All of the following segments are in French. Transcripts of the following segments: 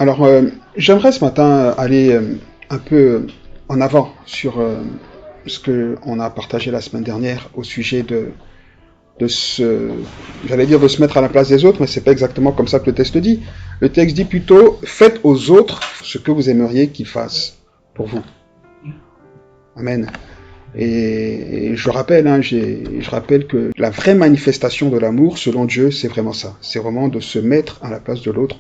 Alors, j'aimerais ce matin aller un peu en avant sur ce qu'on a partagé la semaine dernière au sujet j'allais dire de se mettre à la place des autres, mais c'est pas exactement comme ça que le texte dit. Le texte dit plutôt, faites aux autres ce que vous aimeriez qu'ils fassent pour vous. Amen. Et je rappelle, je rappelle que la vraie manifestation de l'amour, selon Dieu, c'est vraiment ça. C'est vraiment de se mettre à la place de l'autre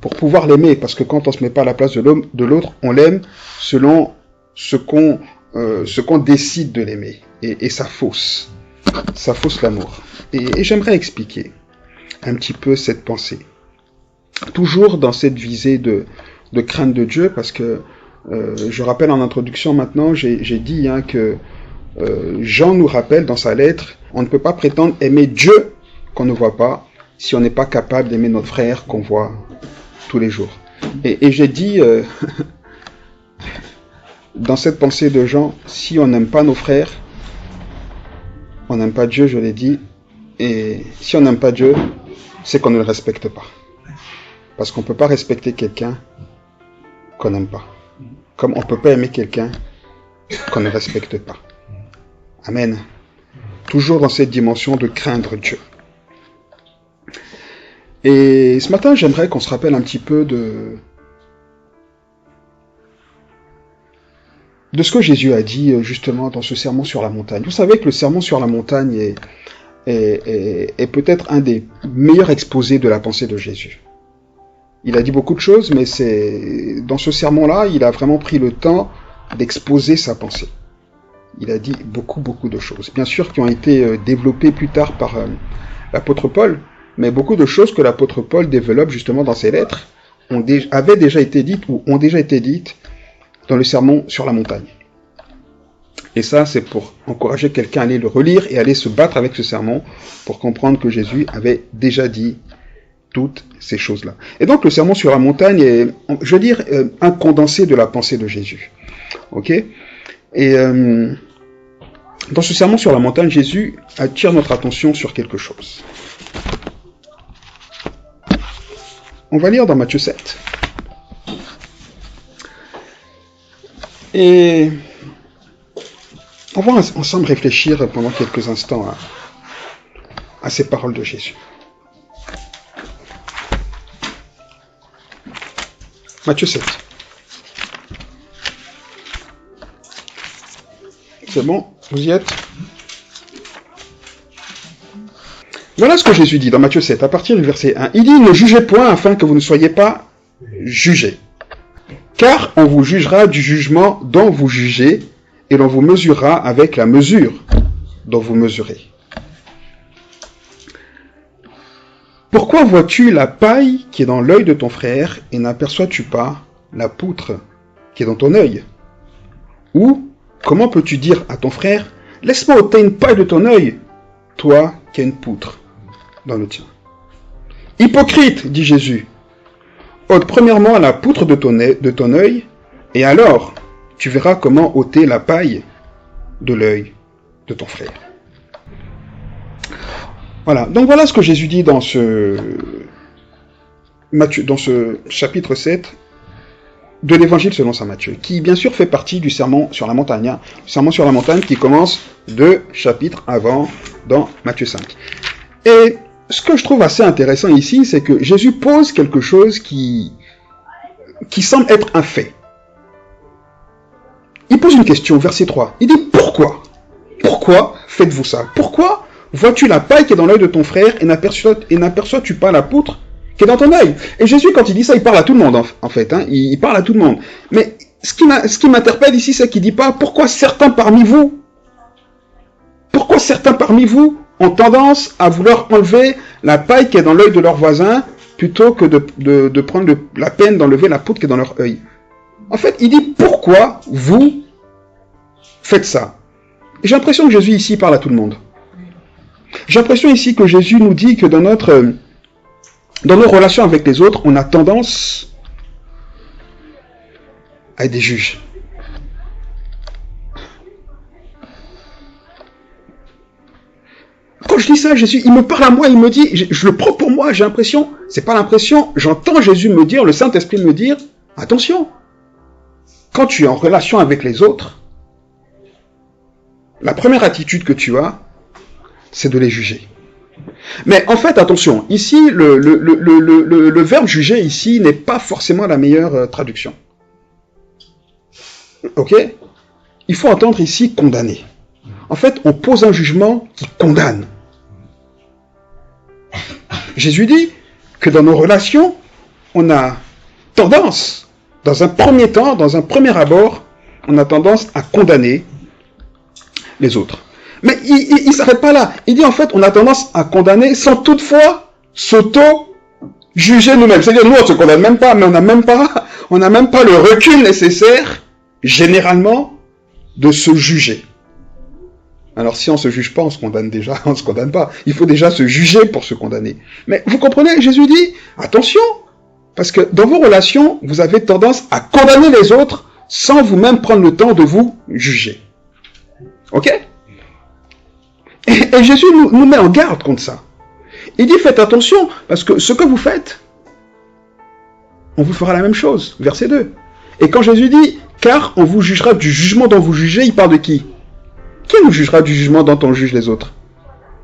pour pouvoir l'aimer. Parce que quand on se met pas à la place de l'autre, on l'aime selon ce qu'on décide de l'aimer. Et ça fausse. Ça fausse l'amour. Et j'aimerais expliquer un petit peu cette pensée. Toujours dans cette visée de crainte de Dieu, parce que je rappelle en introduction maintenant, j'ai dit que Jean nous rappelle dans sa lettre, on ne peut pas prétendre aimer Dieu qu'on ne voit pas si on n'est pas capable d'aimer notre frère qu'on voit tous les jours. Et j'ai dit, dans cette pensée de Jean, si on n'aime pas nos frères, on n'aime pas Dieu, je l'ai dit, et si on n'aime pas Dieu, c'est qu'on ne le respecte pas. Parce qu'on ne peut pas respecter quelqu'un qu'on n'aime pas. Comme on ne peut pas aimer quelqu'un qu'on ne respecte pas. Amen. Toujours dans cette dimension de craindre Dieu. Et ce matin, j'aimerais qu'on se rappelle un petit peu de ce que Jésus a dit justement dans ce sermon sur la montagne. Vous savez que le sermon sur la montagne est peut-être un des meilleurs exposés de la pensée de Jésus. Il a dit beaucoup de choses, mais dans ce sermon-là, il a vraiment pris le temps d'exposer sa pensée. Il a dit beaucoup de choses. Bien sûr, qui ont été développées plus tard par l'apôtre Paul, mais beaucoup de choses que l'apôtre Paul développe justement dans ses lettres avaient déjà été dites ou ont déjà été dites dans le sermon sur la montagne. Et ça, c'est pour encourager quelqu'un à aller le relire et aller se battre avec ce sermon pour comprendre que Jésus avait déjà dit toutes ces choses-là. Et donc, le sermon sur la montagne est, je veux dire, un condensé de la pensée de Jésus. Ok ? Et dans ce sermon sur la montagne, Jésus attire notre attention sur quelque chose. On va lire dans Matthieu 7. Et on va ensemble réfléchir pendant quelques instants à ces paroles de Jésus. Matthieu 7. C'est bon, vous y êtes? Voilà ce que Jésus dit dans Matthieu 7, à partir du verset 1. Il dit, ne jugez point afin que vous ne soyez pas jugés. Car on vous jugera du jugement dont vous jugez, et l'on vous mesurera avec la mesure dont vous mesurez. Pourquoi vois-tu la paille qui est dans l'œil de ton frère, et n'aperçois-tu pas la poutre qui est dans ton œil? Ou, comment peux-tu dire à ton frère, laisse-moi ôter une paille de ton œil, toi qui as une poutre dans le tien? Hypocrite, dit Jésus, ôte premièrement la poutre de ton œil, et alors tu verras comment ôter la paille de l'œil de ton frère. Voilà, donc voilà ce que Jésus dit dans ce chapitre 7 de l'évangile selon saint Matthieu, qui bien sûr fait partie du sermon sur la montagne, le sermon sur la montagne qui commence 2 chapitres avant dans Matthieu 5. Et ce que je trouve assez intéressant ici, c'est que Jésus pose quelque chose qui semble être un fait. Il pose une question, verset 3. Il dit, pourquoi? Pourquoi faites-vous ça? Pourquoi vois-tu la paille qui est dans l'œil de ton frère et n'aperçois-tu pas la poutre qui est dans ton œil? Et Jésus, quand il dit ça, il parle à tout le monde, en fait. Il parle à tout le monde. Mais ce qui m'interpelle ici, c'est qu'il ne dit pas, pourquoi certains parmi vous ont tendance à vouloir enlever la paille qui est dans l'œil de leur voisin plutôt que de prendre la peine d'enlever la poutre qui est dans leur œil. En fait, il dit pourquoi vous faites ça. Et j'ai l'impression que Jésus ici parle à tout le monde. J'ai l'impression ici que Jésus nous dit que dans nos relations avec les autres, on a tendance à être des juges. Quand je dis ça, Jésus, il me parle à moi, il me dit, je le prends pour moi, j'ai l'impression, c'est pas l'impression, j'entends Jésus me dire, le Saint-Esprit me dire, attention, quand tu es en relation avec les autres, la première attitude que tu as, c'est de les juger. Mais en fait, attention, ici, le verbe juger ici n'est pas forcément la meilleure traduction. Ok? Il faut entendre ici condamner. En fait, on pose un jugement qui condamne. Jésus dit que dans nos relations, on a tendance, dans un premier temps, dans un premier abord, on a tendance à condamner les autres. Mais il ne s'arrête pas là. Il dit en fait, on a tendance à condamner sans toutefois s'auto-juger nous-mêmes. C'est-à-dire, nous, on ne se condamne même pas, mais on n'a même pas le recul nécessaire, généralement, de se juger. Alors, si on ne se juge pas, on se condamne déjà, on ne se condamne pas. Il faut déjà se juger pour se condamner. Mais vous comprenez, Jésus dit, attention, parce que dans vos relations, vous avez tendance à condamner les autres sans vous-même prendre le temps de vous juger. Ok? Et Jésus nous met en garde contre ça. Il dit, faites attention, parce que ce que vous faites, on vous fera la même chose. Verset 2. Et quand Jésus dit, car on vous jugera du jugement dont vous jugez, il parle de qui? Qui nous jugera du jugement dont on juge les autres?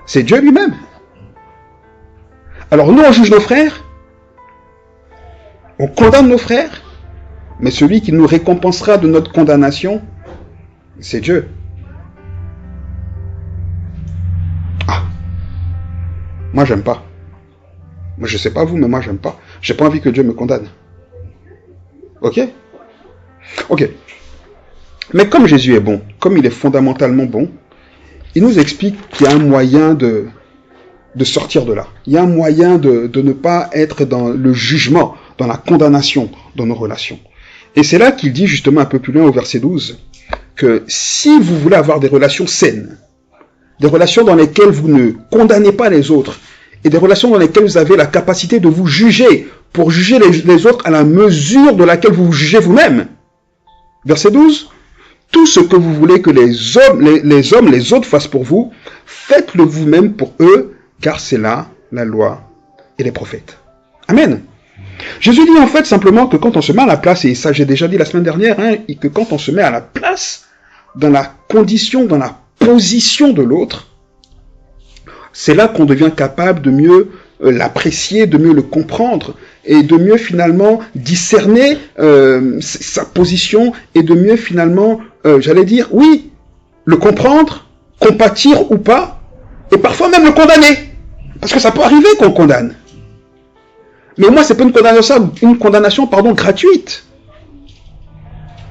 C'est Dieu lui-même. Alors nous, on juge nos frères, on condamne nos frères, mais celui qui nous récompensera de notre condamnation, c'est Dieu. Ah, moi j'aime pas. Moi je sais pas vous, mais moi j'aime pas. J'ai pas envie que Dieu me condamne. Ok? Ok. Mais comme Jésus est bon, comme il est fondamentalement bon, il nous explique qu'il y a un moyen de sortir de là. Il y a un moyen de ne pas être dans le jugement, dans la condamnation dans nos relations. Et c'est là qu'il dit justement un peu plus loin au verset 12, que si vous voulez avoir des relations saines, des relations dans lesquelles vous ne condamnez pas les autres, et des relations dans lesquelles vous avez la capacité de vous juger, pour juger les autres à la mesure de laquelle vous vous jugez vous-même. Verset 12, tout ce que vous voulez que les hommes, les autres fassent pour vous, faites-le vous-même pour eux, car c'est là la loi et les prophètes. Amen. Jésus dit en fait simplement que quand on se met à la place, et ça j'ai déjà dit la semaine dernière, et que quand on se met à la place, dans la condition, dans la position de l'autre, c'est là qu'on devient capable de mieux l'apprécier, de mieux le comprendre, et de mieux finalement discerner sa position, et de mieux finalement, j'allais dire, oui, le comprendre, compatir ou pas, et parfois même le condamner. Parce que ça peut arriver qu'on condamne. Mais moi, c'est pas une condamnation gratuite.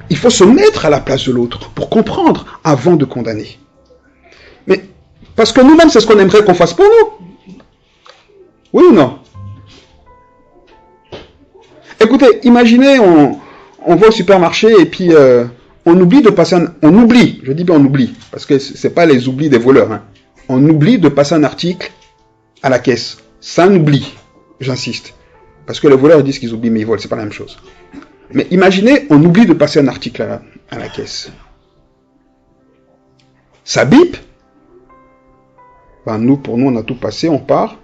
Il faut se mettre à la place de l'autre pour comprendre avant de condamner. Mais parce que nous-mêmes, c'est ce qu'on aimerait qu'on fasse pour nous. Oui ou non? Écoutez, imaginez, on va au supermarché et puis on oublie de passer on oublie, je dis bien on oublie, parce que c'est pas les oublis des voleurs. Hein. On oublie de passer un article à la caisse. C'est un oubli, j'insiste. Parce que les voleurs disent qu'ils oublient, mais ils volent, c'est pas la même chose. Mais imaginez, on oublie de passer un article à la caisse. Ça bip. Ben pour nous, on a tout passé, on part.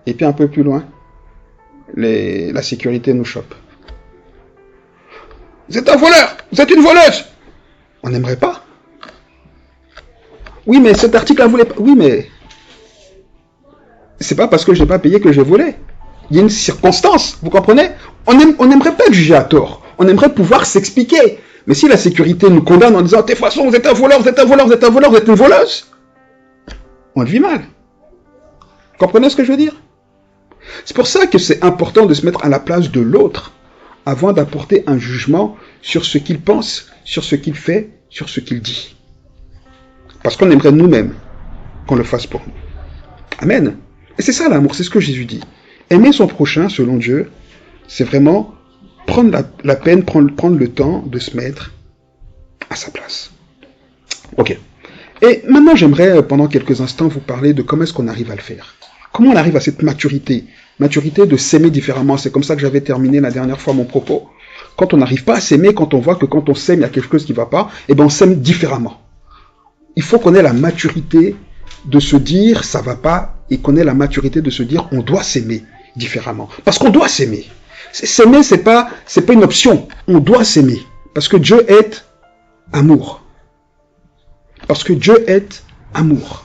Et puis un peu plus loin, la sécurité nous chope. Vous êtes un voleur! Vous êtes une voleuse! On n'aimerait pas. Oui, mais cet article-là voulait pas. Oui, mais c'est pas parce que je n'ai pas payé que j'ai volé. Il y a une circonstance, vous comprenez? On n'aimerait pas être jugé à tort. On aimerait pouvoir s'expliquer. Mais si la sécurité nous condamne en disant « De toute façon, vous êtes un voleur, vous êtes un voleur, vous êtes un voleur, vous êtes une voleuse », on le vit mal. Vous comprenez ce que je veux dire? C'est pour ça que c'est important de se mettre à la place de l'autre avant d'apporter un jugement sur ce qu'il pense, sur ce qu'il fait, sur ce qu'il dit. Parce qu'on aimerait nous-mêmes qu'on le fasse pour nous. Amen. Et c'est ça l'amour, c'est ce que Jésus dit. Aimer son prochain, selon Dieu, c'est vraiment prendre la peine, prendre le temps de se mettre à sa place. Ok. Et maintenant, j'aimerais, pendant quelques instants, vous parler de comment est-ce qu'on arrive à le faire. Comment on arrive à cette maturité de s'aimer différemment. C'est comme ça que j'avais terminé la dernière fois mon propos. Quand on n'arrive pas à s'aimer, quand on voit que quand on s'aime, il y a quelque chose qui ne va pas, eh bien on s'aime différemment. Il faut qu'on ait la maturité de se dire ça va pas et qu'on ait la maturité de se dire on doit s'aimer différemment. Parce qu'on doit s'aimer. S'aimer, c'est pas une option. On doit s'aimer. Parce que Dieu est amour. Parce que Dieu est amour.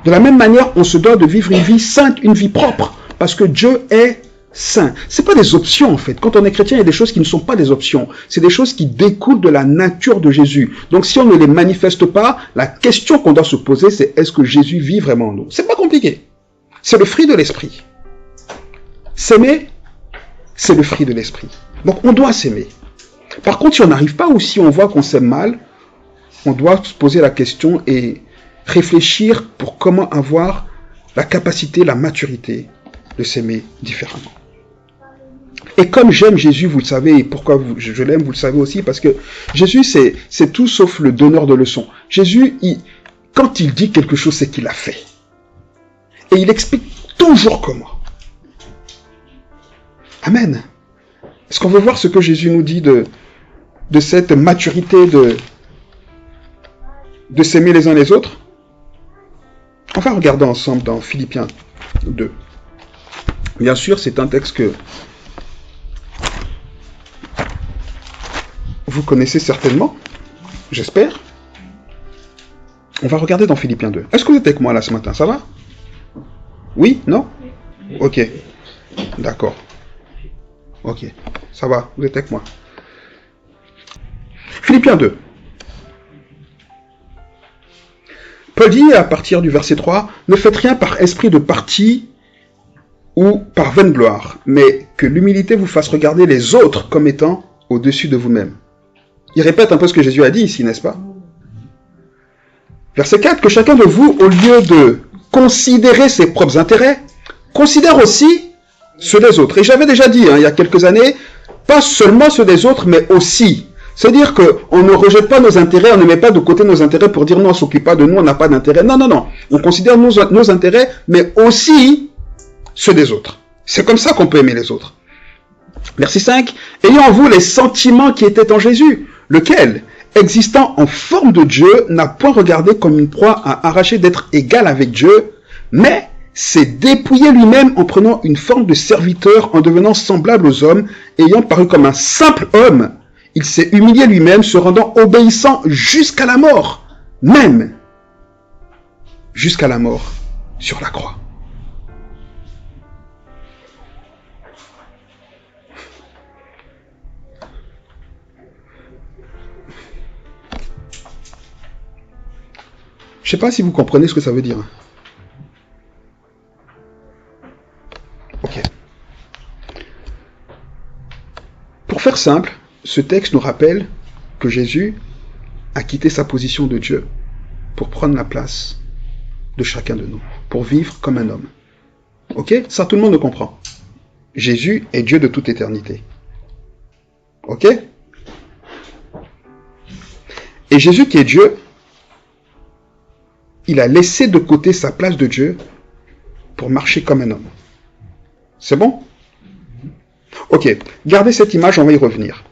De la même manière, on se doit de vivre une vie sainte, une vie propre. Parce que Dieu est saint. C'est pas des options en fait. Quand on est chrétien, il y a des choses qui ne sont pas des options. C'est des choses qui découlent de la nature de Jésus. Donc si on ne les manifeste pas, la question qu'on doit se poser, c'est est-ce que Jésus vit vraiment en nous? C'est pas compliqué. C'est le fruit de l'esprit. S'aimer, c'est le fruit de l'esprit. Donc on doit s'aimer. Par contre, si on n'arrive pas ou si on voit qu'on s'aime mal, on doit se poser la question et réfléchir pour comment avoir la capacité, la maturité de s'aimer différemment. Et comme j'aime Jésus, vous le savez, et pourquoi je l'aime, vous le savez aussi, parce que Jésus, c'est tout sauf le donneur de leçons. Jésus, quand il dit quelque chose, c'est qu'il l'a fait. Et il explique toujours comment. Amen. Est-ce qu'on veut voir ce que Jésus nous dit de cette maturité de s'aimer les uns les autres? On va regarder ensemble dans Philippiens 2. Bien sûr, c'est un texte que vous connaissez certainement, j'espère. On va regarder dans Philippiens 2. Est-ce que vous êtes avec moi là ce matin? Ça va? Oui? Non? Ok. D'accord. Ok. Ça va, vous êtes avec moi. Philippiens 2. Paul dit à partir du verset 3, « Ne faites rien par esprit de parti ou par vaine gloire, mais que l'humilité vous fasse regarder les autres comme étant au-dessus de vous-même. » Il répète un peu ce que Jésus a dit ici, n'est-ce pas? Verset 4, « Que chacun de vous, au lieu de considérer ses propres intérêts, considère aussi ceux des autres. » Et j'avais déjà dit, il y a quelques années, pas seulement ceux des autres, mais aussi. C'est-à-dire qu'on ne rejette pas nos intérêts, on ne met pas de côté nos intérêts pour dire non, on ne s'occupe pas de nous, on n'a pas d'intérêt. Non, non, non. On considère nos intérêts, mais aussi ceux des autres. C'est comme ça qu'on peut aimer les autres. Verset 5. « Ayant en vous les sentiments qui étaient en Jésus, lequel, existant en forme de Dieu, n'a point regardé comme une proie à arracher d'être égal avec Dieu, mais s'est dépouillé lui-même en prenant une forme de serviteur, en devenant semblable aux hommes, ayant paru comme un simple homme. Il s'est humilié lui-même, se rendant obéissant jusqu'à la mort, même jusqu'à la mort sur la croix. » Je ne sais pas si vous comprenez ce que ça veut dire. Ok. Pour faire simple, ce texte nous rappelle que Jésus a quitté sa position de Dieu pour prendre la place de chacun de nous, pour vivre comme un homme. Ok? Ça, tout le monde le comprend. Jésus est Dieu de toute éternité. Ok? Et Jésus qui est Dieu, il a laissé de côté sa place de Dieu pour marcher comme un homme. C'est bon? Ok, gardez cette image, on va y revenir.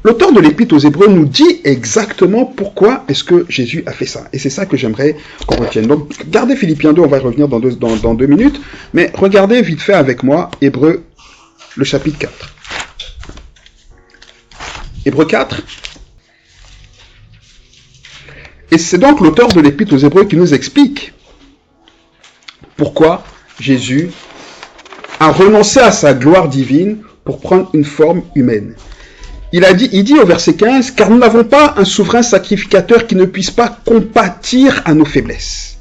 L'auteur de l'Épître aux Hébreux nous dit exactement pourquoi est-ce que Jésus a fait ça. Et c'est ça que j'aimerais qu'on retienne. Donc, gardez Philippiens 2, on va y revenir dans 2 minutes. Mais regardez vite fait avec moi Hébreux, le chapitre 4. Hébreux 4. Et c'est donc l'auteur de l'Épître aux Hébreux qui nous explique pourquoi Jésus a renoncé à sa gloire divine pour prendre une forme humaine. Il dit au verset 15, « Car nous n'avons pas un souverain sacrificateur qui ne puisse pas compatir à nos faiblesses.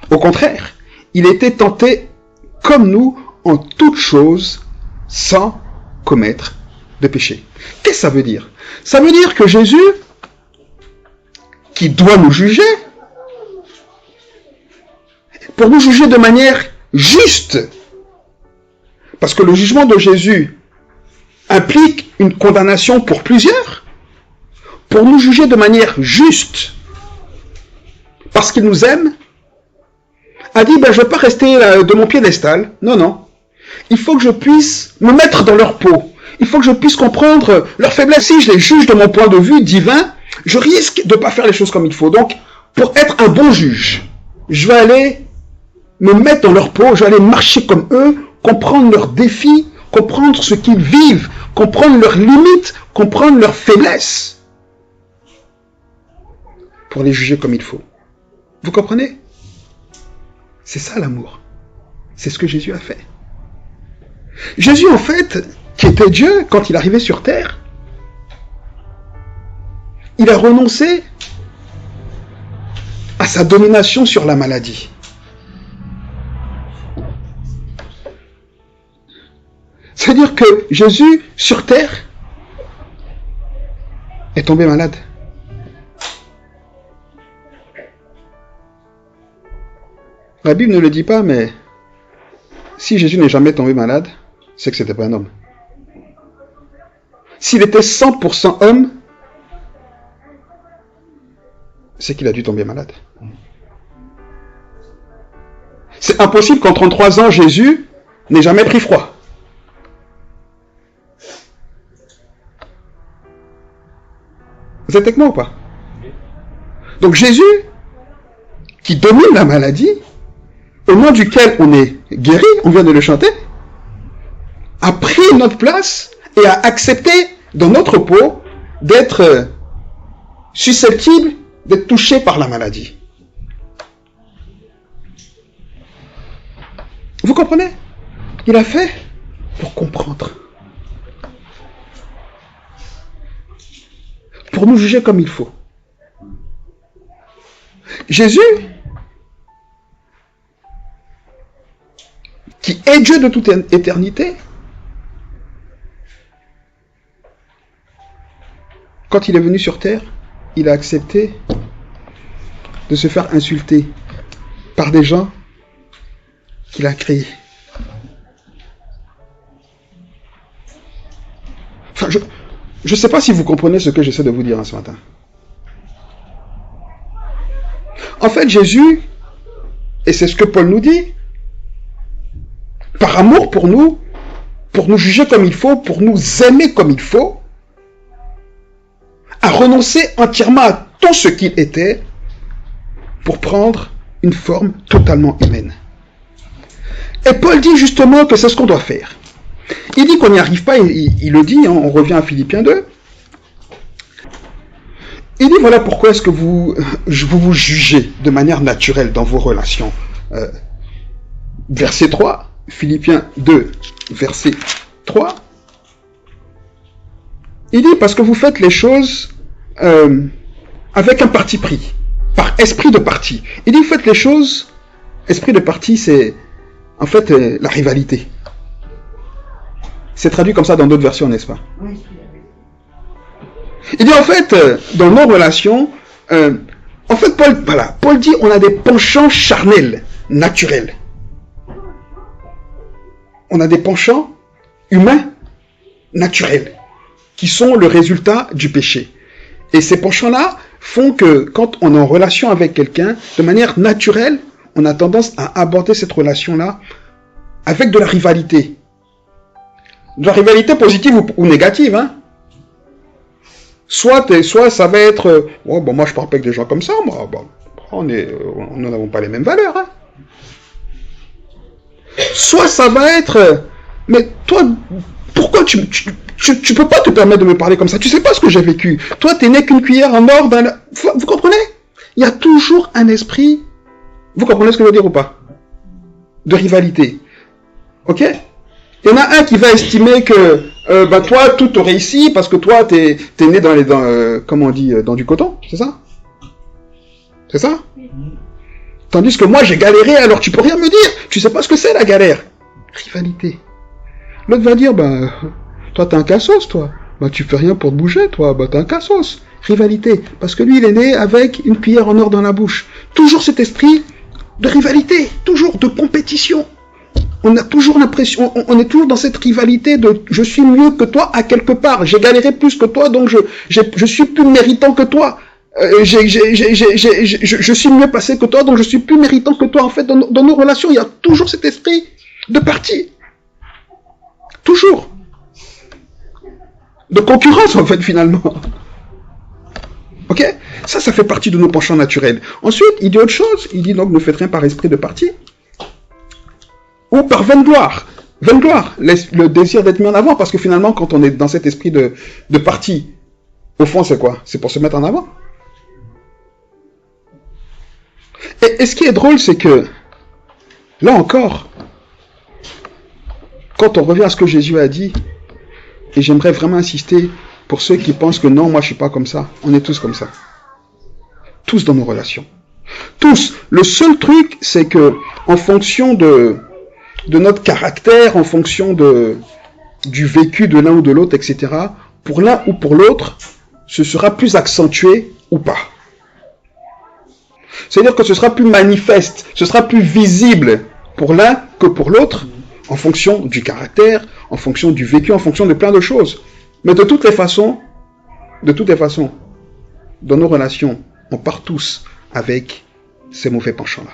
Au contraire, il était tenté comme nous en toutes choses sans commettre de péché. » Qu'est-ce que ça veut dire? Ça veut dire que Jésus, qui doit nous juger, pour nous juger de manière juste, parce que le jugement de Jésus implique une condamnation pour plusieurs, pour nous juger de manière juste, parce qu'il nous aime, a dit, je ne vais pas rester de mon piédestal. Non, non. Il faut que je puisse me mettre dans leur peau. Il faut que je puisse comprendre leur faiblesse. Si je les juge de mon point de vue divin, je risque de ne pas faire les choses comme il faut. Donc, pour être un bon juge. Je vais aller me mettre dans leur peau, je vais aller marcher comme eux, comprendre leurs défis, comprendre ce qu'ils vivent, comprendre leurs limites, comprendre leurs faiblesses, pour les juger comme il faut. Vous comprenez? C'est ça l'amour. C'est ce que Jésus a fait. Jésus, en fait, qui était Dieu, quand il arrivait sur terre, il a renoncé à sa domination sur la maladie. C'est-à-dire que Jésus, sur terre, est tombé malade. La Bible ne le dit pas, mais si Jésus n'est jamais tombé malade, c'est que ce n'était pas un homme. S'il était 100% homme, c'est qu'il a dû tomber malade. C'est impossible qu'en 33 ans, Jésus n'ait jamais pris froid. Vous êtes avec moi ou pas? Donc Jésus, qui domine la maladie, au nom duquel on est guéri, on vient de le chanter, a pris notre place et a accepté dans notre peau d'être susceptible d'être touché par la maladie. Vous comprenez? Il a fait pour comprendre. Pour nous juger comme il faut. Jésus, qui est Dieu de toute éternité, quand il est venu sur terre, il a accepté de se faire insulter par des gens qu'il a créés. Enfin, je ne sais pas si vous comprenez ce que j'essaie de vous dire ce matin. En fait, Jésus, et c'est ce que Paul nous dit, par amour pour nous juger comme il faut, pour nous aimer comme il faut, a renoncé entièrement à tout ce qu'il était pour prendre une forme totalement humaine. Et Paul dit justement que c'est ce qu'on doit faire. Il dit qu'on n'y arrive pas, il le dit, hein, on revient à Philippiens 2. Il dit voilà pourquoi est-ce que vous vous jugez de manière naturelle dans vos relations. Verset 3, Philippiens 2, verset 3. Il dit parce que vous faites les choses avec un parti pris, par esprit de parti. Il dit vous faites les choses, esprit de parti c'est en fait la rivalité. C'est traduit comme ça dans d'autres versions, n'est-ce pas? Oui. Il dit en fait, dans nos relations, en fait Paul dit on a des penchants charnels, naturels. On a des penchants humains, naturels, qui sont le résultat du péché. Et ces penchants-là font que quand on est en relation avec quelqu'un, de manière naturelle, on a tendance à aborder cette relation-là avec de la rivalité. De la rivalité positive ou négative, hein. Soit ça va être, oh, bon, moi je parle pas avec des gens comme ça, moi, bon, nous n'avons pas les mêmes valeurs, hein. Soit ça va être, mais toi, pourquoi tu peux pas te permettre de me parler comme ça? Tu sais pas ce que j'ai vécu. Toi, t'es né qu'une cuillère en or dans la... Vous comprenez? Il y a toujours un esprit, vous comprenez ce que je veux dire ou pas? De rivalité. Ok? Il y en a un qui va estimer que toi, tout te réussit parce que toi, t'es né comment on dit, dans du coton, c'est ça? C'est ça? Tandis que moi, j'ai galéré, alors tu peux rien me dire. Tu sais pas ce que c'est la galère. Rivalité. L'autre va dire, toi, t'es un cassos, toi. Tu fais rien pour te bouger, toi. T'es un cassos. Rivalité. Parce que lui, il est né avec une cuillère en or dans la bouche. Toujours cet esprit de rivalité. Toujours de compétition. On a toujours l'impression, on est toujours dans cette rivalité de je suis mieux que toi à quelque part, j'ai galéré plus que toi, donc je suis plus méritant que toi, je suis mieux placé que toi, donc je suis plus méritant que toi. En fait, dans nos relations, il y a toujours cet esprit de parti. Toujours. De concurrence, en fait, finalement. Ok? Ça fait partie de nos penchants naturels. Ensuite, il dit autre chose. Il dit donc, ne faites rien par esprit de parti. Ou par vaine gloire. Vaine gloire. Le désir d'être mis en avant. Parce que finalement, quand on est dans cet esprit de parti, au fond, c'est quoi? C'est pour se mettre en avant. Et ce qui est drôle, c'est que, là encore, quand on revient à ce que Jésus a dit, et j'aimerais vraiment insister pour ceux qui pensent que non, moi je suis pas comme ça, on est tous comme ça. Tous dans nos relations. Tous. Le seul truc, c'est que, en fonction de notre caractère, en fonction du vécu de l'un ou de l'autre, etc., pour l'un ou pour l'autre, ce sera plus accentué ou pas. C'est-à-dire que ce sera plus manifeste, ce sera plus visible pour l'un que pour l'autre, en fonction du caractère, en fonction du vécu, en fonction de plein de choses. Mais de toutes les façons, dans nos relations, on part tous avec ces mauvais penchants-là.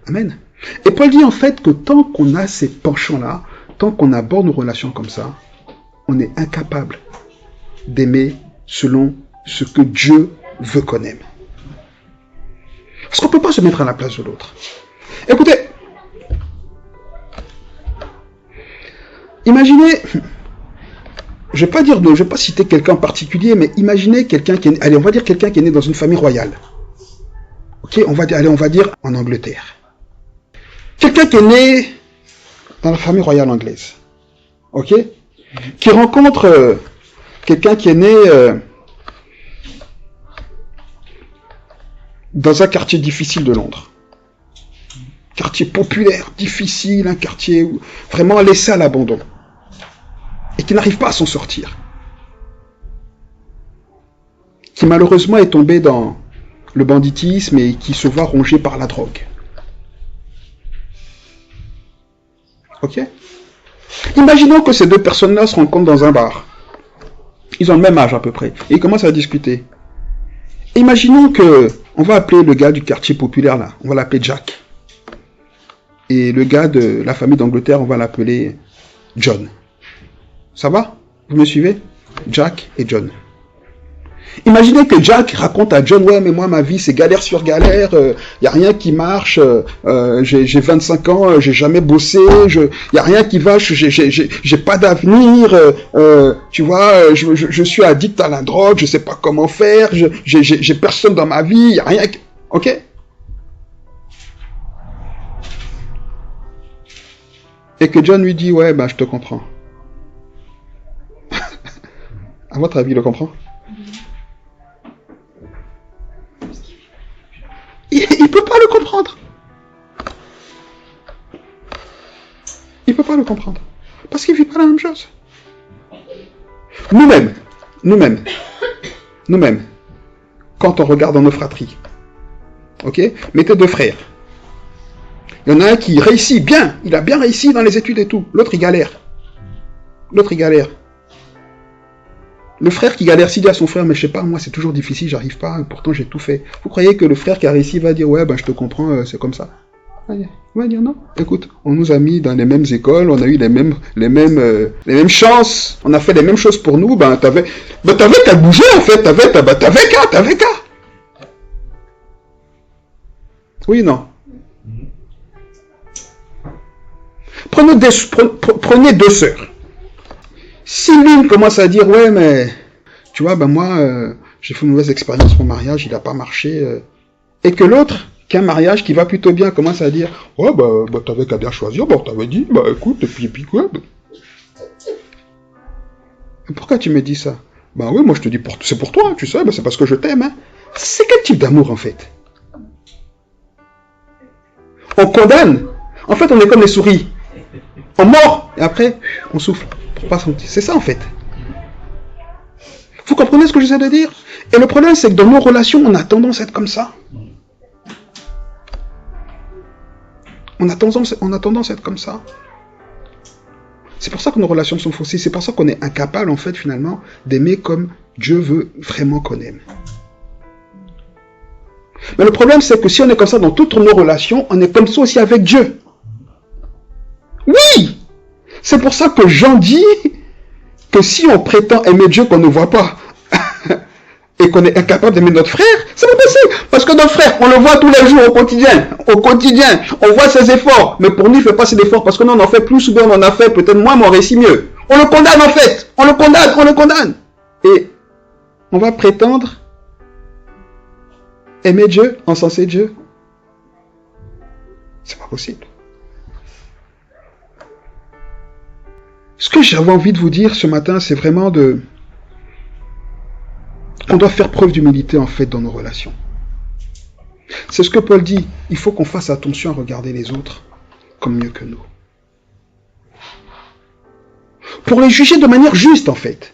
Amen. Et Paul dit en fait que tant qu'on a ces penchants-là, tant qu'on aborde nos relations comme ça, on est incapable d'aimer selon ce que Dieu veut qu'on aime. Parce qu'on ne peut pas se mettre à la place de l'autre. Écoutez, imaginez, je ne vais pas citer quelqu'un en particulier, mais imaginez quelqu'un qui est, allez, on va dire quelqu'un qui est né dans une famille royale. Ok, on va dire en Angleterre. Quelqu'un qui est né dans la famille royale anglaise. Ok, qui rencontre quelqu'un qui est né dans un quartier difficile de Londres. Quartier populaire, difficile, un quartier vraiment laissé à l'abandon. Et qui n'arrive pas à s'en sortir. Qui malheureusement est tombé dans le banditisme et qui se voit rongé par la drogue. Ok? Imaginons que ces deux personnes-là se rencontrent dans un bar. Ils ont le même âge à peu près. Et ils commencent à discuter. Imaginons que, on va appeler le gars du quartier populaire là, on va l'appeler Jack. Et le gars de la famille d'Angleterre, on va l'appeler John. Ça va? Vous me suivez? Jack et John. Imaginez que Jack raconte à John, ouais, mais moi, ma vie, c'est galère sur galère, y a rien qui marche, j'ai 25 ans, j'ai jamais bossé, y a rien qui va, j'ai pas d'avenir, tu vois, je suis addict à la drogue, je sais pas comment faire, j'ai personne dans ma vie, y a rien qui... Ok? Et que John lui dit, ouais, ben, je te comprends. À votre avis, il le comprend? Il peut pas le comprendre. Il peut pas le comprendre. Parce qu'il vit pas la même chose. Nous-mêmes, quand on regarde dans nos fratries, ok, mettez deux frères. Il y en a un qui réussit bien, il a bien réussi dans les études et tout. L'autre, il galère. Le frère qui galère, s'il dit à son frère, mais je sais pas, moi c'est toujours difficile, j'arrive pas, pourtant j'ai tout fait. Vous croyez que le frère qui a réussi va dire, ouais, ben je te comprends, c'est comme ça? Il va dire non. Écoute, on nous a mis dans les mêmes écoles, on a eu les mêmes chances, on a fait les mêmes choses pour nous, ben t'avais qu'à bouger en fait, t'avais qu'à. Oui, non. Prenez deux sœurs. Si l'une commence à dire, ouais, mais, tu vois, ben moi, j'ai fait une mauvaise expérience, mon mariage, il n'a pas marché, et que l'autre, qui a un mariage qui va plutôt bien, commence à dire, ouais, bah t'avais qu'à bien choisir, bon, t'avais dit, bah écoute, et puis quoi, bah. Pourquoi tu me dis ça? Ben oui, moi je te dis, c'est pour toi, tu sais, ben c'est parce que je t'aime, hein. C'est quel type d'amour, en fait? On condamne. En fait, on est comme les souris. On mord, et après, on souffle. Pour pas sentir. C'est ça en fait. Vous comprenez ce que j'essaie de dire? Et le problème, c'est que dans nos relations, on a tendance à être comme ça. On a tendance à être comme ça. C'est pour ça que nos relations sont faussées. C'est pour ça qu'on est incapable, en fait, finalement, d'aimer comme Dieu veut vraiment qu'on aime. Mais le problème, c'est que si on est comme ça dans toutes nos relations, on est comme ça aussi avec Dieu. Oui! C'est pour ça que Jean dit que si on prétend aimer Dieu qu'on ne voit pas, et qu'on est incapable d'aimer notre frère, c'est pas possible. Parce que notre frère, on le voit tous les jours au quotidien. Au quotidien, on voit ses efforts. Mais pour nous, il ne fait pas ses efforts parce que nous, on en fait plus ou bien on en a fait peut-être moins, mais on réussit mieux. On le condamne en fait. On le condamne. Et on va prétendre aimer Dieu, encenser Dieu. C'est pas possible. Ce que j'avais envie de vous dire ce matin, c'est vraiment qu'on doit faire preuve d'humilité en fait dans nos relations. C'est ce que Paul dit, il faut qu'on fasse attention à regarder les autres comme mieux que nous. Pour les juger de manière juste en fait.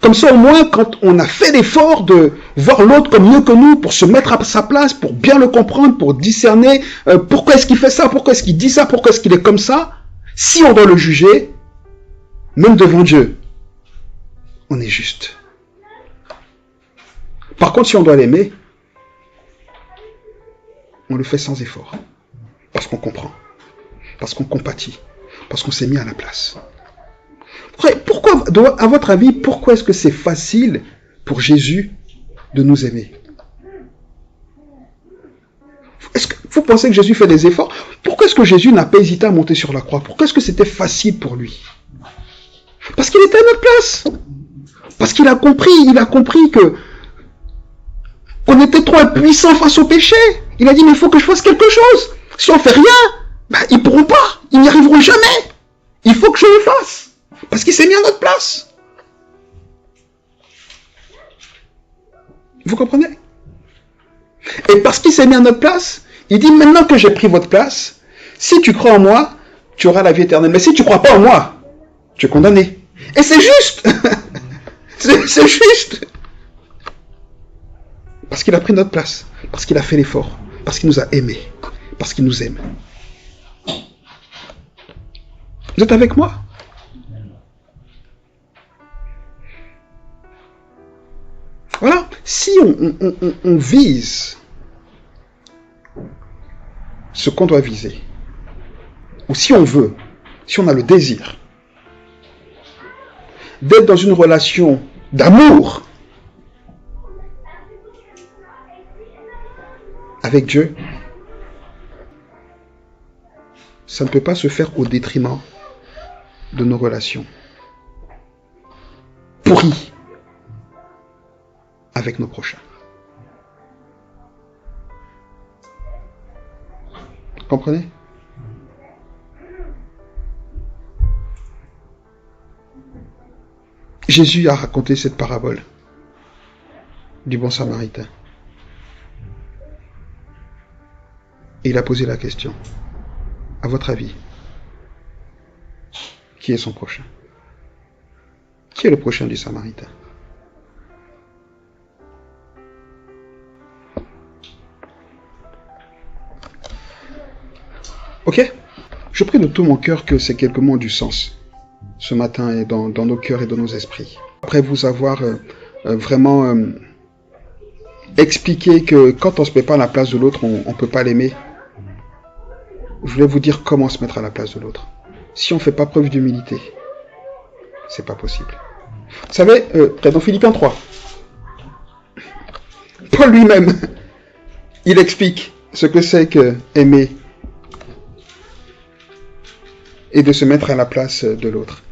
Comme ça au moins quand on a fait l'effort de voir l'autre comme mieux que nous, pour se mettre à sa place, pour bien le comprendre, pour discerner pourquoi est-ce qu'il fait ça, pourquoi est-ce qu'il dit ça, pourquoi est-ce qu'il est comme ça, si on doit le juger, même devant Dieu, on est juste. Par contre, si on doit l'aimer, on le fait sans effort. Parce qu'on comprend. Parce qu'on compatit. Parce qu'on s'est mis à la place. Pourquoi, à votre avis, pourquoi est-ce que c'est facile pour Jésus de nous aimer? Est-ce que vous pensez que Jésus fait des efforts? Pourquoi est-ce que Jésus n'a pas hésité à monter sur la croix? Pourquoi est-ce que c'était facile pour lui? Parce qu'il était à notre place. Parce qu'il a compris que on était trop impuissants face au péché. Il a dit, mais il faut que je fasse quelque chose. Si on fait rien, ils pourront pas. Ils n'y arriveront jamais. Il faut que je le fasse. Parce qu'il s'est mis à notre place. Vous comprenez? Et parce qu'il s'est mis à notre place, il dit, maintenant que j'ai pris votre place, si tu crois en moi, tu auras la vie éternelle. Mais si tu ne crois pas en moi, tu es condamné. Et c'est juste. C'est juste. Parce qu'il a pris notre place. Parce qu'il a fait l'effort. Parce qu'il nous a aimés. Parce qu'il nous aime. Vous êtes avec moi? Voilà. Si on vise ce qu'on doit viser, ou si on veut, si on a le désir d'être dans une relation d'amour avec Dieu, ça ne peut pas se faire au détriment de nos relations pourries avec nos prochains. Vous comprenez? Jésus a raconté cette parabole du bon samaritain. Et il a posé la question. À votre avis, qui est son prochain? Qui est le prochain du samaritain? Ok? Je prie de tout mon cœur que ces quelques mots ont du sens ce matin et dans nos cœurs et dans nos esprits. Après vous avoir vraiment expliqué que quand on ne se met pas à la place de l'autre, on ne peut pas l'aimer, je voulais vous dire comment se mettre à la place de l'autre. Si on ne fait pas preuve d'humilité, c'est pas possible. Vous savez, dans Philippiens 3, Paul lui-même, il explique ce que c'est que aimer et de se mettre à la place de l'autre.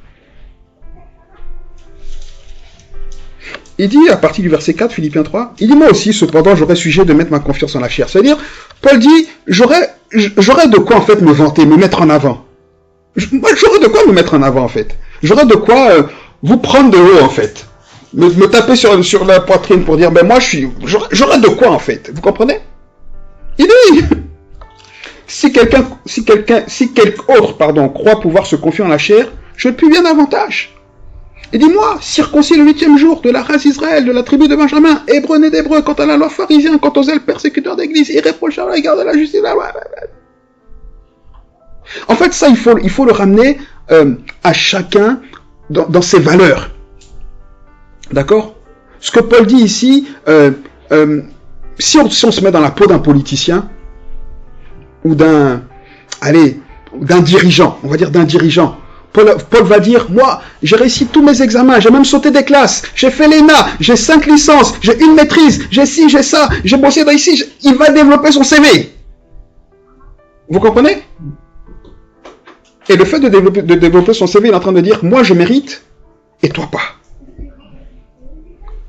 Il dit, à partir du verset 4, Philippiens 3, il dit, moi aussi, cependant, j'aurais sujet de mettre ma confiance en la chair. C'est-à-dire, Paul dit, j'aurais de quoi, en fait, me vanter, me mettre en avant. J'aurais de quoi me mettre en avant, en fait. J'aurais de quoi vous prendre de haut, en fait. Me taper sur la poitrine pour dire, ben moi, j'aurais de quoi, en fait. Vous comprenez? Il dit, si quelqu'un autre, croit pouvoir se confier en la chair, je le puis bien davantage. Et dis-moi, circoncis le 8e jour, de la race d'Israël, de la tribu de Benjamin, hébreu né d'hébreu, quant à la loi pharisien, quant aux zèles persécuteurs d'église, irréprochable à l'égard de la justice. En fait, ça, il faut le ramener à chacun dans ses valeurs. D'accord? Ce que Paul dit ici, si on se met dans la peau d'un politicien, ou d'un dirigeant, on va dire d'un dirigeant, Paul va dire, moi, j'ai réussi tous mes examens, j'ai même sauté des classes, j'ai fait l'ENA, j'ai 5 licences, j'ai une maîtrise, j'ai ci, j'ai ça, j'ai bossé dans ici. Il va développer son CV. Vous comprenez? Et le fait de développer son CV, il est en train de dire, moi je mérite, et toi pas.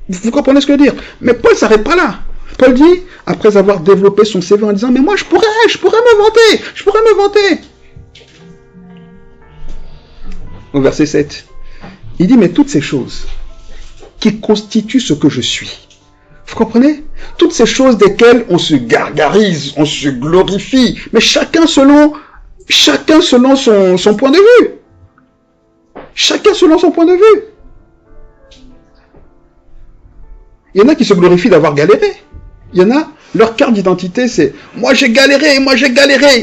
Vous comprenez ce que je veux dire? Mais Paul ne s'arrête pas là. Paul dit, après avoir développé son CV en disant, mais moi je pourrais me vanter. Au verset 7, il dit, mais toutes ces choses qui constituent ce que je suis, vous comprenez? Toutes ces choses desquelles on se gargarise, on se glorifie, mais chacun selon son point de vue. Chacun selon son point de vue. Il y en a qui se glorifient d'avoir galéré. Il y en a, leur carte d'identité, c'est « Moi j'ai galéré. »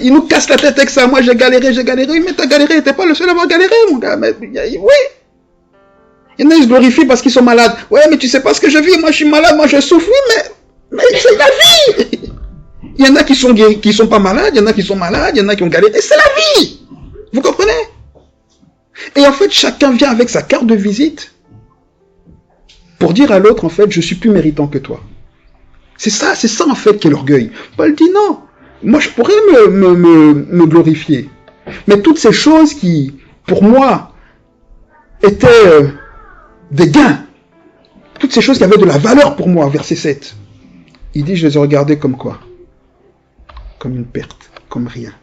Ils nous cassent la tête avec ça. « Moi j'ai galéré. » Oui, mais t'as galéré. T'es pas le seul à avoir galéré, mon gars. Mais, oui. Il y en a, ils se glorifient parce qu'ils sont malades. « Ouais, mais tu sais pas ce que je vis. Moi je suis malade. Moi je souffre. » Oui, mais c'est la vie. Il y en a qui sont pas malades. Il y en a qui sont malades. Il y en a qui ont galéré. C'est la vie. Vous comprenez? Et en fait, chacun vient avec sa carte de visite pour dire à l'autre, en fait, je suis plus méritant que toi. C'est ça en fait qu'est l'orgueil. Paul dit non, moi je pourrais me glorifier. Mais toutes ces choses qui, pour moi, étaient des gains, toutes ces choses qui avaient de la valeur pour moi, verset 7, il dit, je les ai regardées comme quoi? Comme une perte, comme rien,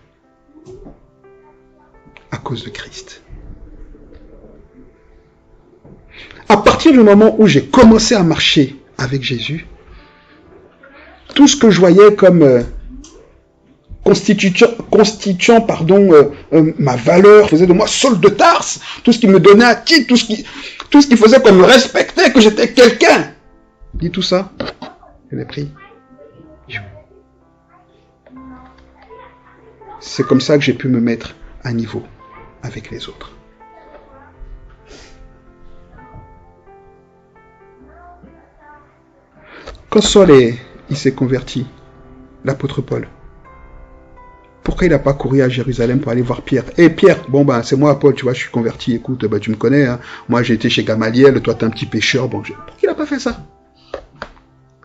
à cause de Christ. À partir du moment où j'ai commencé à marcher avec Jésus, tout ce que je voyais comme constituant ma valeur, faisait de moi Saul de Tarse, tout ce qui me donnait un titre, tout ce qui faisait qu'on me respectait, que j'étais quelqu'un. Dit tout ça, je l'ai pris. C'est comme ça que j'ai pu me mettre à niveau avec les autres. Quand Saul il s'est converti, l'apôtre Paul, pourquoi il n'a pas couru à Jérusalem pour aller voir Pierre? Pierre, c'est moi Paul, tu vois, je suis converti, écoute, tu me connais, hein. Moi j'ai été chez Gamaliel, toi t'es un petit pécheur, pourquoi il n'a pas fait ça?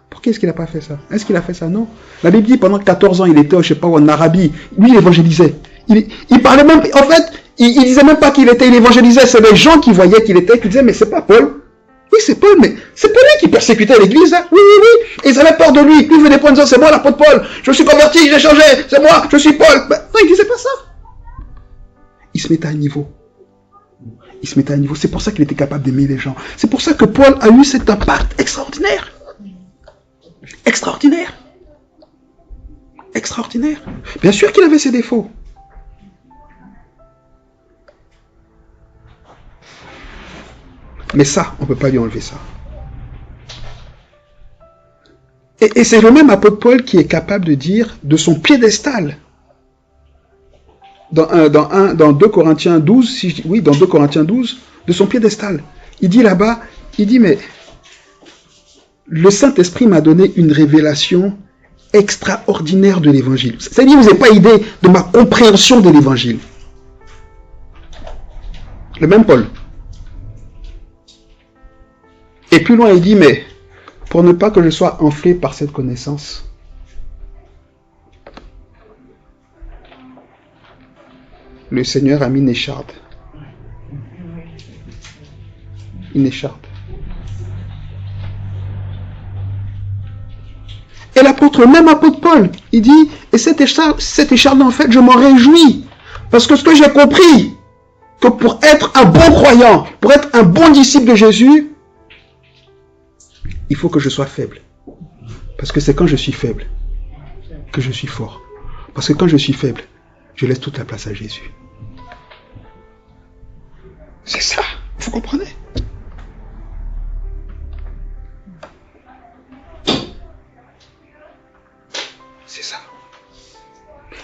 Pourquoi est-ce qu'il n'a pas fait ça? Est-ce qu'il a fait ça? Non. La Bible dit, pendant 14 ans, il était, je sais pas, en Arabie, lui il évangélisait. Il parlait même, en fait, il disait même pas qu'il était, il évangélisait, c'est les gens qui voyaient qu'il était, qui disaient, mais c'est pas Paul. Oui, c'est Paul, mais c'est pas lui qui persécutait l'église, hein. Oui. Et ils avaient peur de lui. Lui venait pas en disant, c'est moi l'apôtre Paul, je suis converti, j'ai changé, c'est moi, je suis Paul. Non, il disait pas ça. Il se mettait à niveau. C'est pour ça qu'il était capable d'aimer les gens. C'est pour ça que Paul a eu cet impact extraordinaire. Extraordinaire. Bien sûr qu'il avait ses défauts. Mais ça, on ne peut pas lui enlever ça. Et c'est le même apôtre Paul qui est capable de dire de son piédestal. Dans 2 Corinthiens 12, dans 2 Corinthiens 12, de son piédestal. Il dit là-bas, mais le Saint-Esprit m'a donné une révélation extraordinaire de l'évangile. C'est-à-dire, vous n'avez pas idée de ma compréhension de l'évangile. Le même Paul. Et plus loin, il dit, mais pour ne pas que je sois enflé par cette connaissance, le Seigneur a mis une écharde. Et même apôtre Paul, il dit, et cette écharde, en fait, je m'en réjouis. Parce que ce que j'ai compris, que pour être un bon croyant, pour être un bon disciple de Jésus, il faut que je sois faible. Parce que c'est quand je suis faible que je suis fort. Parce que quand je suis faible, je laisse toute la place à Jésus. C'est ça, vous comprenez? C'est ça.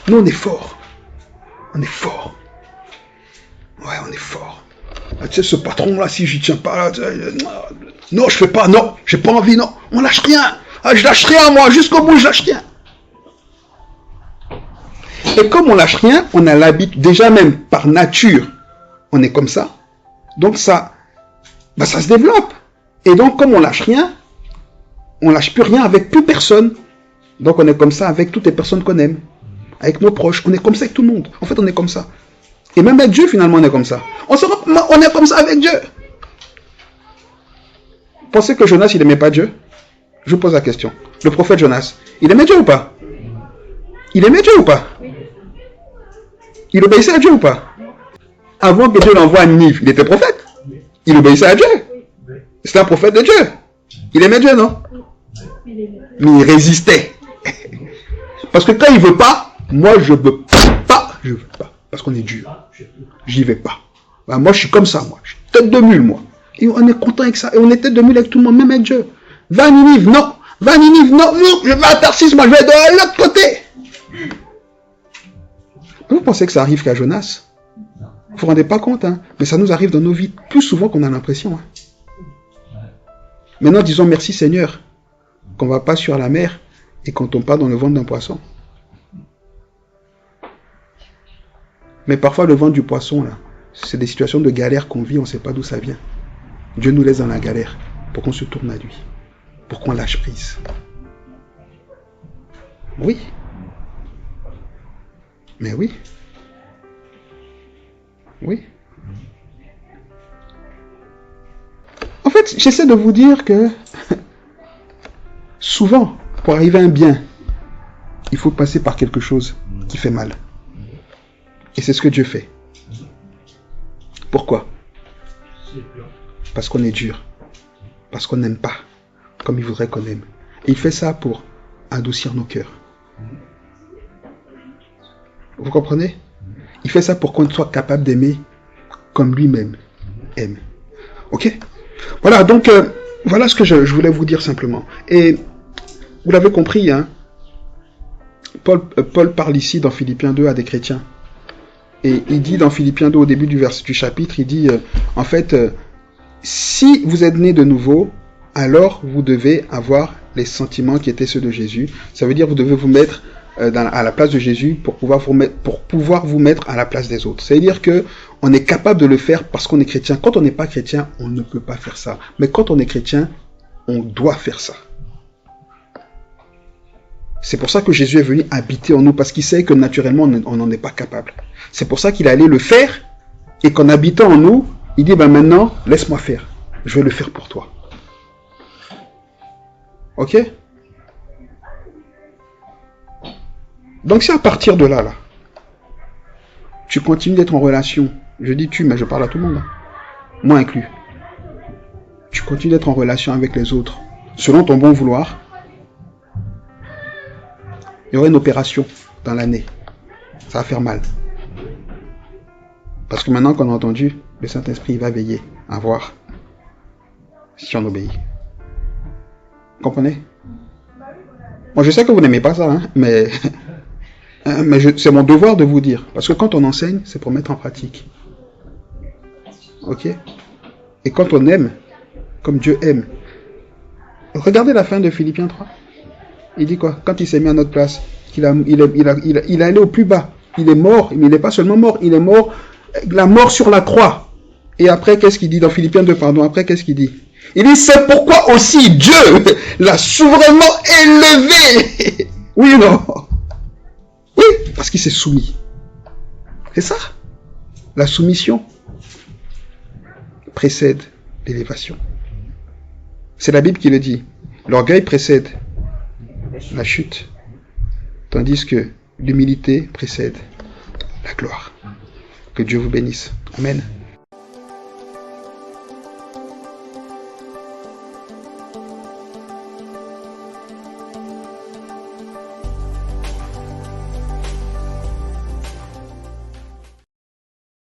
Nous, on est fort. On est fort. Ouais, on est fort. Ah, tu sais, ce patron-là, si j'y tiens pas, là, non, je fais pas, non, j'ai pas envie, non, on lâche rien. Ah, je lâche rien, moi, jusqu'au bout, je lâche rien. Et comme on lâche rien, on a l'habitude, déjà même par nature, on est comme ça. Donc ça se développe. Et donc, comme on lâche rien, on lâche plus rien avec plus personne. Donc, on est comme ça avec toutes les personnes qu'on aime. Avec nos proches. On est comme ça avec tout le monde. En fait, on est comme ça. Et même avec Dieu, finalement, on est comme ça. On est comme ça avec Dieu. Pensez que Jonas, il n'aimait pas Dieu? Je vous pose la question. Le prophète Jonas, il aimait Dieu ou pas? Il aimait Dieu ou pas? Il obéissait à Dieu ou pas? Avant que Dieu l'envoie à Ninive, il était prophète. Il obéissait à Dieu. C'était un prophète de Dieu. Il aimait Dieu, non? Mais il résistait. Parce que quand il veut pas, moi je veux pas. Je veux pas. Parce qu'on est dur. J'y vais pas. Ben, moi je suis comme ça, moi. Je suis tête de mule, moi. Et on est content avec ça. Et on est tête de mule avec tout le monde, même avec Dieu. Va à Ninive, non. Va à Ninive, non. Non, je vais à Tarsis, moi je vais de l'autre côté. Vous pensez que ça arrive qu'à Jonas? Vous ne vous rendez pas compte, hein? Mais ça nous arrive dans nos vies plus souvent qu'on a l'impression. Hein? Maintenant, disons merci Seigneur qu'on ne va pas sur la mer et qu'on ne tombe pas dans le ventre d'un poisson. Mais parfois, le ventre du poisson, là, c'est des situations de galère qu'on vit, on ne sait pas d'où ça vient. Dieu nous laisse dans la galère pour qu'on se tourne à lui, pour qu'on lâche prise. Oui. Mais oui. Oui. En fait, j'essaie de vous dire que souvent, pour arriver à un bien, il faut passer par quelque chose qui fait mal. Et c'est ce que Dieu fait. Pourquoi? Parce qu'on est dur. Parce qu'on n'aime pas comme il voudrait qu'on aime. Et il fait ça pour adoucir nos cœurs. Vous comprenez? Il fait ça pour qu'on soit capable d'aimer comme lui-même aime. Ok? Voilà, donc, voilà ce que je voulais vous dire simplement. Et vous l'avez compris, hein, Paul parle ici dans Philippiens 2 à des chrétiens. Et il dit dans Philippiens 2, au début du chapitre, il dit, en fait, si vous êtes né de nouveau, alors vous devez avoir les sentiments qui étaient ceux de Jésus. Ça veut dire que vous devez vous mettre à la place de Jésus pour pouvoir vous mettre à la place des autres. C'est-à-dire que on est capable de le faire parce qu'on est chrétien. Quand on n'est pas chrétien, on ne peut pas faire ça. Mais quand on est chrétien, on doit faire ça. C'est pour ça que Jésus est venu habiter en nous, parce qu'il sait que naturellement, on n'en est pas capable. C'est pour ça qu'il allait le faire, et qu'en habitant en nous, il dit, ben maintenant, laisse-moi faire. Je vais le faire pour toi. Ok? Donc si à partir de là, tu continues d'être en relation, je dis tu, mais je parle à tout le monde, hein, moi inclus, tu continues d'être en relation avec les autres, selon ton bon vouloir, il y aura une opération dans l'année, ça va faire mal. Parce que maintenant qu'on a entendu, le Saint-Esprit va veiller à voir si on obéit. Vous comprenez? Moi je sais que vous n'aimez pas ça, hein, mais c'est mon devoir de vous dire. Parce que quand on enseigne, c'est pour mettre en pratique. Ok? Et quand on aime, comme Dieu aime. Regardez la fin de Philippiens 3. Il dit quoi? Quand il s'est mis à notre place, il est allé au plus bas. Il est mort, mais il n'est pas seulement mort, il est mort, la mort sur la croix. Et après, qu'est-ce qu'il dit dans Philippiens 2, pardon? Après, qu'est-ce qu'il dit? Il dit, c'est pourquoi aussi Dieu l'a souverainement élevé. Oui ou non? Oui, parce qu'il s'est soumis. C'est ça. La soumission précède l'élévation. C'est la Bible qui le dit. L'orgueil précède la chute, tandis que l'humilité précède la gloire. Que Dieu vous bénisse. Amen.